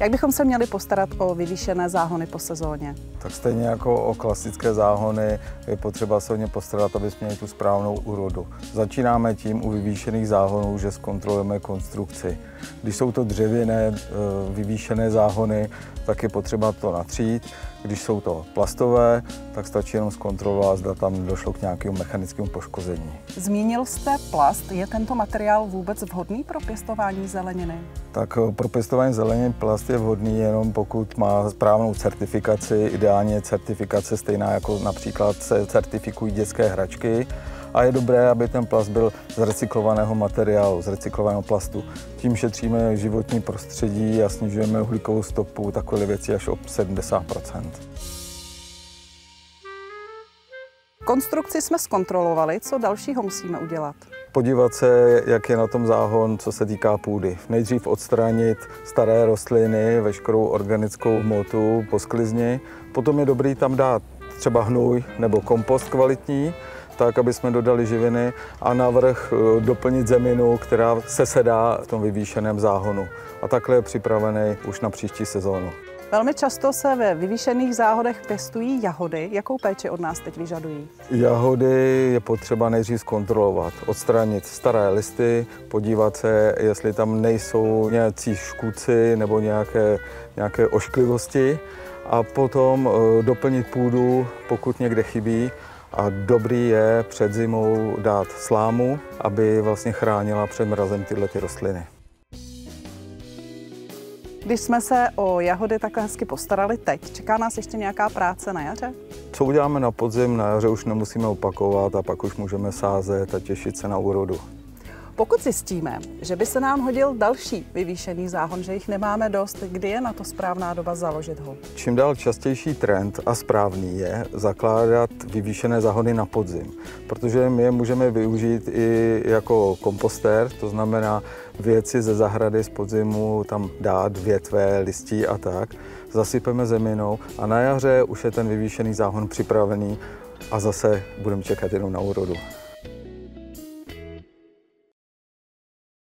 Jak bychom se měli postarat o vyvýšené záhony po sezóně? Tak stejně jako o klasické záhony je potřeba se o ně postarat, aby jsme měli tu správnou úrodu. Začínáme tím u vyvýšených záhonů, že zkontrolujeme konstrukci. Když jsou to dřevěné vyvýšené záhony, tak je potřeba to natřít. Když jsou to plastové, tak stačí jenom zkontrolovat, zda tam došlo k nějakému mechanickému poškození. Zmínil jste plast. Je tento materiál vůbec vhodný pro pěstování zeleniny? Tak pro pěstování zeleniny plast je vhodný jenom pokud má správnou certifikaci, ideálně certifikace stejná jako například se certifikují dětské hračky. A je dobré, aby ten plast byl z recyklovaného materiálu, z recyklovaného plastu. Tím šetříme životní prostředí a snižujeme uhlíkovou stopu takové věci až o 70%. Konstrukci jsme zkontrolovali, co dalšího musíme udělat? Podívat se, jak je na tom záhon, co se týká půdy. Nejdřív odstranit staré rostliny, veškerou organickou hmotu po sklizni. Potom je dobrý tam dát třeba hnůj nebo kompost kvalitní, tak, aby jsme dodali živiny a navrch doplnit zeminu, která se sedá v tom vyvýšeném záhonu. A takhle je připravený už na příští sezónu. Velmi často se ve vyvýšených záhodech pěstují jahody. Jakou péči od nás teď vyžadují? Jahody je potřeba nejdřív zkontrolovat, odstranit staré listy, podívat se, jestli tam nejsou nějací škůdci nebo nějaké ošklivosti a potom doplnit půdu, pokud někde chybí. A dobrý je před zimou dát slámu, aby vlastně chránila před mrazem tyhle rostliny. Když jsme se o jahody takhle hezky postarali teď, čeká nás ještě nějaká práce na jaře? Co uděláme na podzim, na jaře už nemusíme opakovat a pak už můžeme sázet a těšit se na úrodu. Pokud zjistíme, že by se nám hodil další vyvýšený záhon, že jich nemáme dost, kdy je na to správná doba založit ho? Čím dál častější trend a správný je zakládat vyvýšené záhony na podzim, protože my je můžeme využít i jako kompostér, to znamená věci ze zahrady z podzimu tam dát, větve, listí a tak, zasypeme zeminou a na jaře už je ten vyvýšený záhon připravený a zase budeme čekat jenom na úrodu.